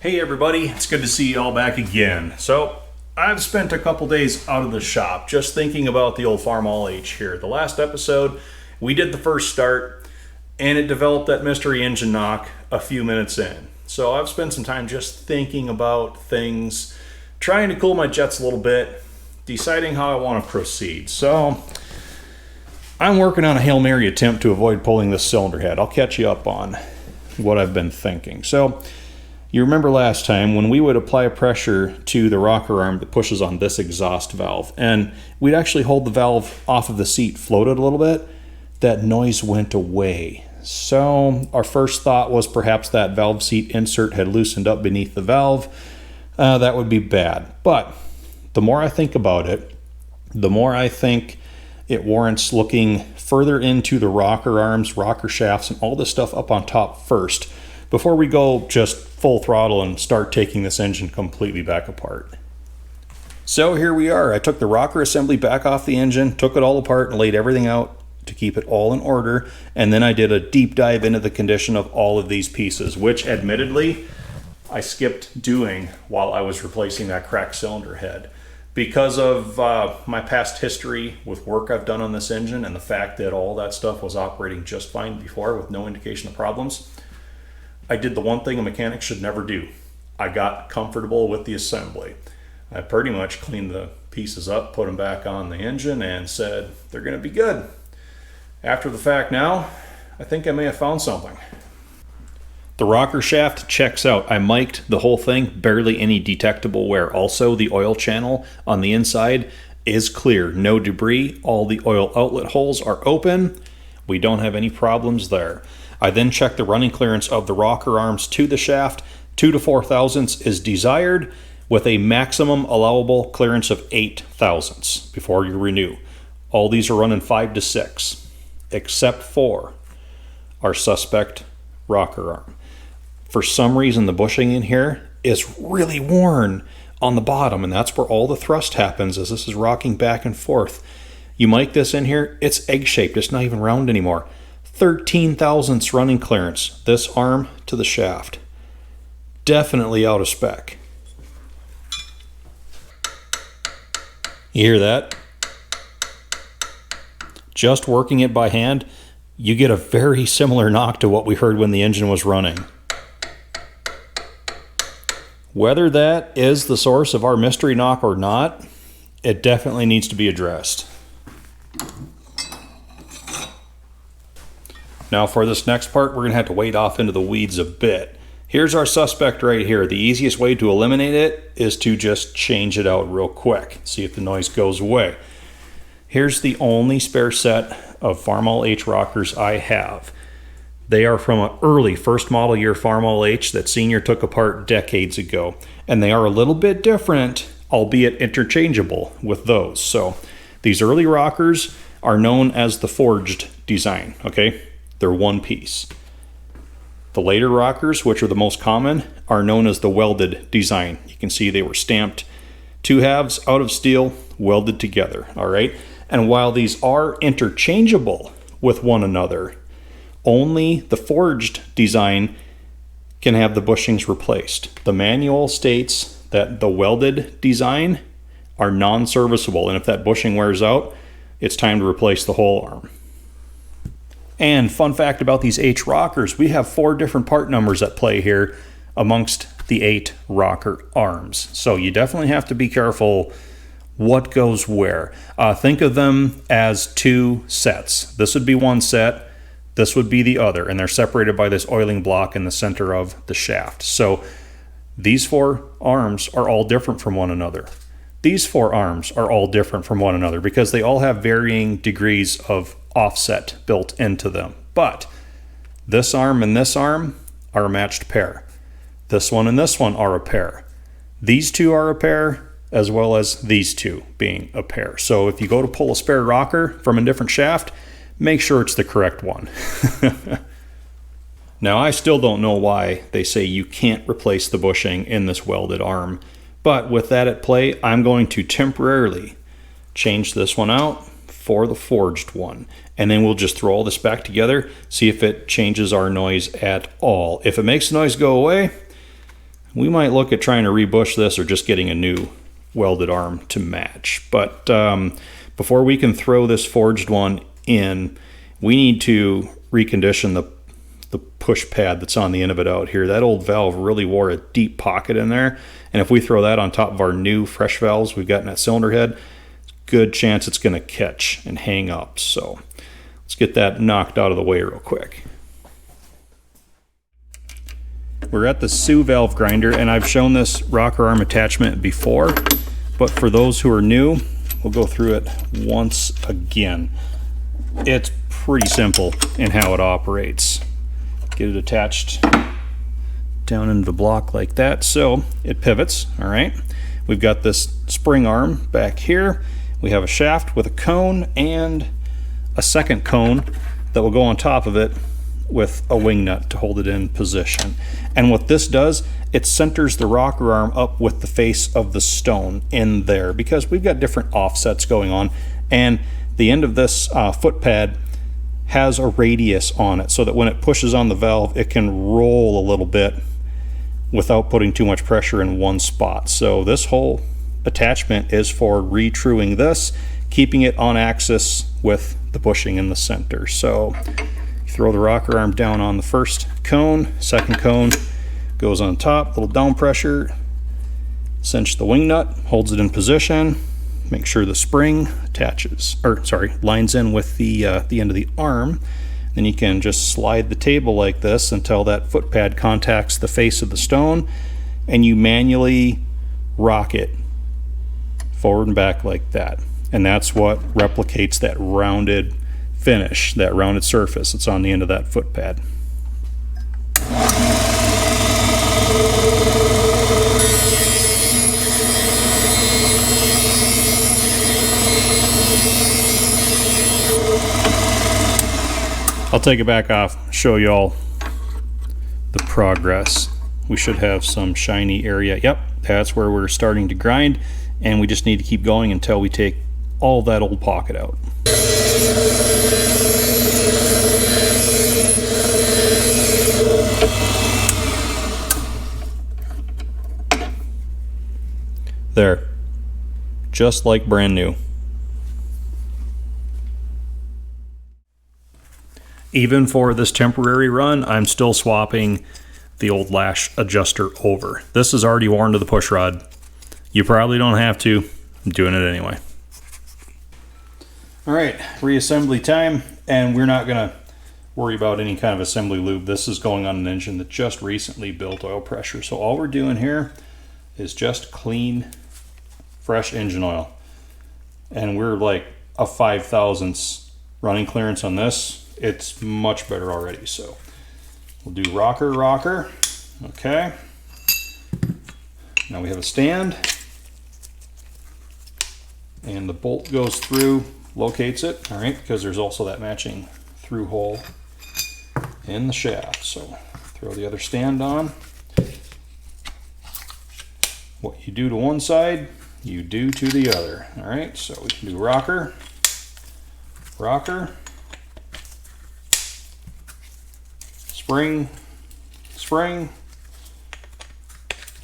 Hey everybody, it's good to see you all back again. So, I've spent a couple days out of the shop just thinking about the old Farmall H here. The last episode, we did the first start, and it developed that mystery engine knock a few minutes in. So I've spent some time just thinking about things, trying to cool my jets a little bit, deciding how I want to proceed. So, I'm working on a Hail Mary attempt to avoid pulling this cylinder head. I'll catch you up on what I've been thinking. So, you remember last time when we would apply pressure to the rocker arm that pushes on this exhaust valve, and we'd actually hold the valve off of the seat, floated a little bit, that noise went away. So our first thought was perhaps that valve seat insert had loosened up beneath the valve. That would be bad. But the more I think about it, the more I think it warrants looking further into the rocker arms, rocker shafts, and all this stuff up on top first, before we go just full throttle and start taking this engine completely back apart. So here we are. I took the rocker assembly back off the engine, took it all apart, and laid everything out to keep it all in order, and then I did a deep dive into the condition of all of these pieces, which admittedly I skipped doing while I was replacing that cracked cylinder head. Because of my past history with work I've done on this engine and the fact that all that stuff was operating just fine before with no indication of problems, I did the one thing a mechanic should never do. I got comfortable with the assembly. I pretty much cleaned the pieces up, put them back on the engine, and said, they're going to be good. After the fact now, I think I may have found something. The rocker shaft checks out. I mic'd the whole thing, barely any detectable wear. Also, the oil channel on the inside is clear. No debris. All the oil outlet holes are open. We don't have any problems there. I then checked the running clearance of the rocker arms to the shaft. 2 to 4 thousandths is desired, with a maximum allowable clearance of 8 thousandths before you renew. All these are running 5 to 6, except for our suspect rocker arm. For some reason, the bushing in here is really worn on the bottom, and that's where all the thrust happens as this is rocking back and forth. You mic this in here, it's egg-shaped. It's not even round anymore. 13 thousandths running clearance, this arm to the shaft. Definitely out of spec. You hear that? Just working it by hand, you get a very similar knock to what we heard when the engine was running. Whether that is the source of our mystery knock or not, it definitely needs to be addressed. Now for this next part, we're going to have to wade off into the weeds a bit. Here's our suspect right here. The easiest way to eliminate it is to just change it out real quick. See if the noise goes away. Here's the only spare set of Farmall H rockers I have. They are from an early first model year Farmall H that Senior took apart decades ago. And they are a little bit different, albeit interchangeable with those. So these early rockers are known as the forged design, okay? They're one piece. The later rockers, which are the most common, are known as the welded design. You can see they were stamped 2 halves out of steel, welded together, all right? And while these are interchangeable with one another, only the forged design can have the bushings replaced. The manual states that the welded design are non-serviceable, and if that bushing wears out, it's time to replace the whole arm. And fun fact about these H rockers, we have 4 different part numbers at play here amongst the 8 rocker arms. So you definitely have to be careful what goes where. Think of them as 2 sets. This would be one set, this would be the other, and they're separated by this oiling block in the center of the shaft. So these 4 arms are all different from one another. These 4 arms are all different from one another because they all have varying degrees of offset built into them. But this arm and this arm are a matched pair. This one and this one are a pair. These 2 are a pair, as well as these 2 being a pair. So if you go to pull a spare rocker from a different shaft, make sure it's the correct one. Now, I still don't know why they say you can't replace the bushing in this welded arm. But with that at play, I'm going to temporarily change this one out for the forged one. And then we'll just throw all this back together, see if it changes our noise at all. If it makes the noise go away, We might look at trying to rebush this or just getting a new welded arm to match. But before we can throw this forged one in, we need to recondition the push pad that's on the end of it out here. That old valve really wore a deep pocket in there, and if we throw that on top of our new fresh valves we've got in that cylinder head, good chance it's going to catch and hang up. So let's get that knocked out of the way real quick. We're at the Sioux valve grinder, and I've shown this rocker arm attachment before, but for those who are new, we'll go through it once again. It's pretty simple in how it operates. Get it attached down into the block like that so it pivots. All right, we've got this spring arm back here. We have a shaft with a cone and a second cone that will go on top of it with a wing nut to hold it in position. And what this does, it centers the rocker arm up with the face of the stone in there, because we've got different offsets going on, and the end of this foot pad has a radius on it so that when it pushes on the valve it can roll a little bit without putting too much pressure in one spot. So this whole attachment is for retruing this, keeping it on axis with the bushing in the center. So throw the rocker arm down on the first cone, second cone goes on top, little down pressure, cinch the wing nut, holds it in position, make sure the spring lines in with the end of the arm. Then you can just slide the table like this until that foot pad contacts the face of the stone, and you manually rock it forward and back like that. And that's what replicates that rounded finish, that rounded surface that's on the end of that foot pad. I'll take it back off, show y'all the progress. We should have some shiny area. Yep, that's where we're starting to grind, and we just need to keep going until we take all that old pocket out. There, just like brand new. Even for this temporary run, I'm still swapping the old lash adjuster over. This is already worn to the push rod. You probably don't have to. I'm doing it anyway. All right, reassembly time, and we're not gonna worry about any kind of assembly lube. This is going on an engine that just recently built oil pressure. So all we're doing here is just clean, fresh engine oil. And we're like a 5/1000 running clearance on this. It's much better already. So we'll do rocker. Okay. Now we have a stand, and the bolt goes through, locates it, all right, because there's also that matching through hole in the shaft. So throw the other stand on. What you do to one side, you do to the other. All right, so we can do rocker, spring,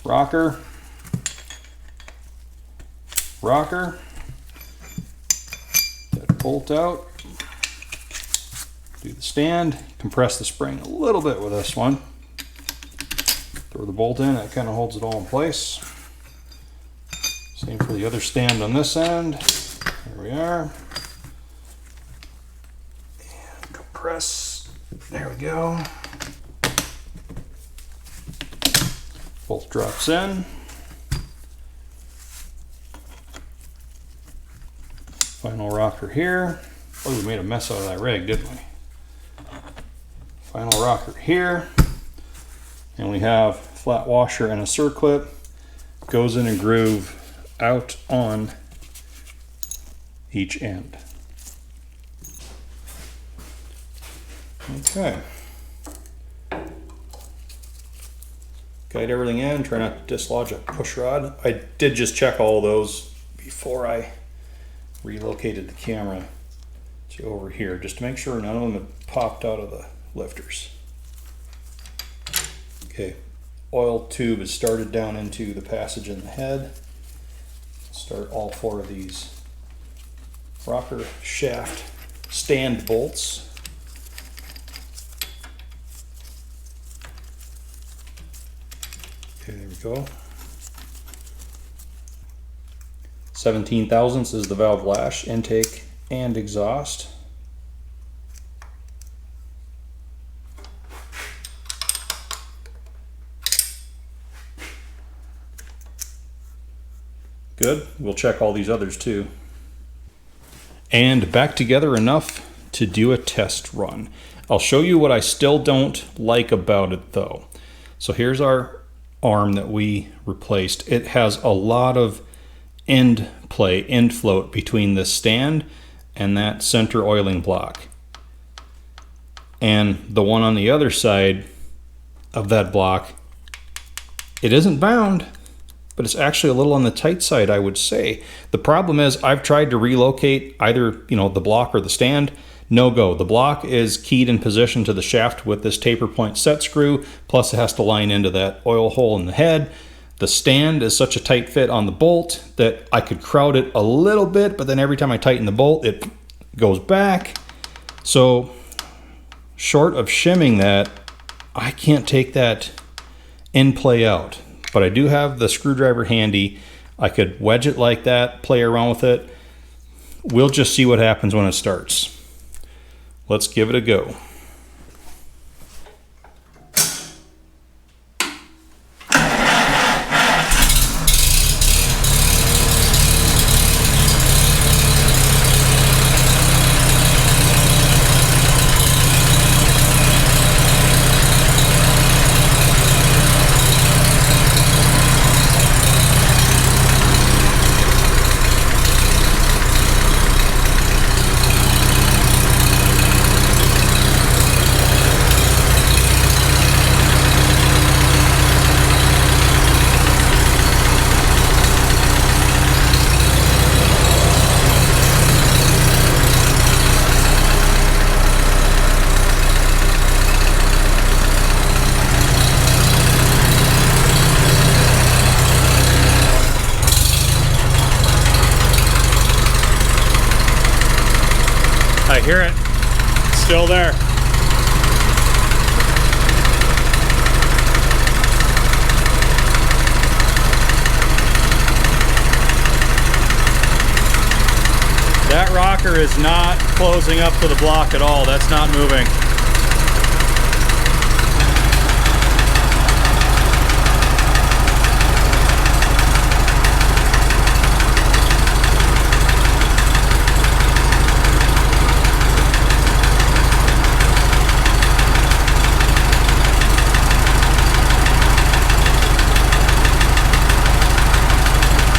rocker, that bolt out, do the stand, compress the spring a little bit with this one, throw the bolt in, that kind of holds it all in place. Same for the other stand on this end. There we are. And compress, there we go. Bolt drops in. Final rocker here. Oh, we made a mess out of that rig, didn't we? Final rocker here. And we have flat washer and a circlip. Goes in a groove out on each end. Okay. Guide everything in, try not to dislodge a push rod. I did just check all those before I relocated the camera to over here, just to make sure none of them had popped out of the lifters. Okay, oil tube is started down into the passage in the head. Start all 4 of these rocker shaft stand bolts. Okay, there we go. 17 thousandths is the valve lash, intake and exhaust. Good. We'll check all these others too. And back together enough to do a test run. I'll show you what I still don't like about it though. So here's our arm that we replaced. It has a lot of end float between the stand and that center oiling block. And the one on the other side of that block, it isn't bound, but it's actually a little on the tight side, I would say. The problem is I've tried to relocate either, the block or the stand. No go. The block is keyed in position to the shaft with this taper point set screw, plus it has to line into that oil hole in the head. The stand is such a tight fit on the bolt that I could crowd it a little bit, but then every time I tighten the bolt, it goes back. So short of shimming that, I can't take that end play out. But I do have the screwdriver handy. I could wedge it like that, play around with it. We'll just see what happens when it starts. Let's give it a go. I hear it. It's still there. That rocker is not closing up to the block at all. That's not moving.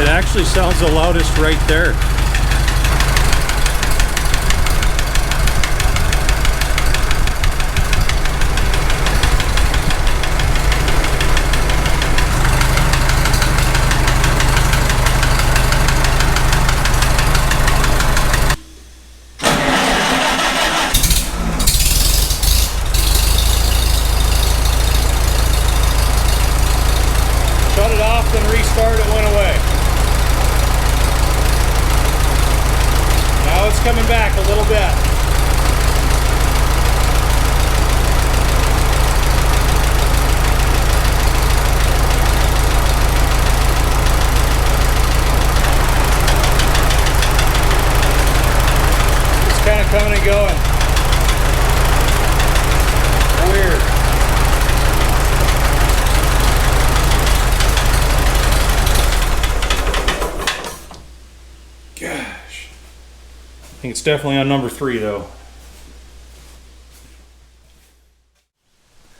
It actually sounds the loudest right there. Shut it off, then restart, it went away. Now it's coming back a little bit. It's kind of coming and going. Weird. Gosh. I think it's definitely on number 3 though.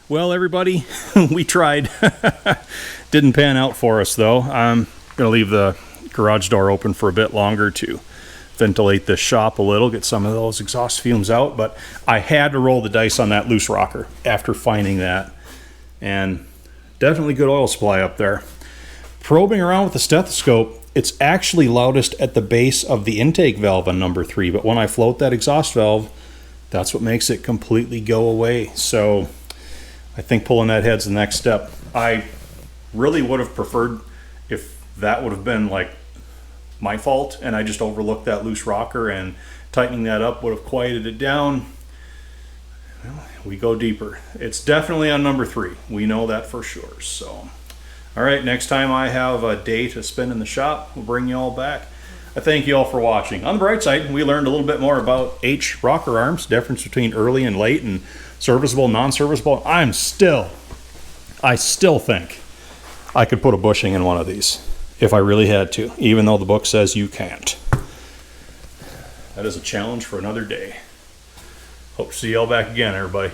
Well, everybody, we tried. Didn't pan out for us though. I'm gonna leave the garage door open for a bit longer to ventilate the shop a little, get some of those exhaust fumes out, but I had to roll the dice on that loose rocker after finding that. And definitely good oil supply up there. Probing around with the stethoscope, it's actually loudest at the base of the intake valve on number 3, but when I float that exhaust valve, that's what makes it completely go away. So I think pulling that head's the next step. I Really would have preferred if that would have been like my fault and I just overlooked that loose rocker, and tightening that up would have quieted it down. Well, we go deeper. It's definitely on number 3. We know that for sure. So, all right, next time I have a day to spend in the shop, we'll bring you all back. I thank you all for watching. On the bright side, we learned a little bit more about H rocker arms, difference between early and late, and serviceable, non-serviceable. I still think I could put a bushing in one of these if I really had to, even though the book says you can't. That is a challenge for another day. Hope to see y'all back again, everybody.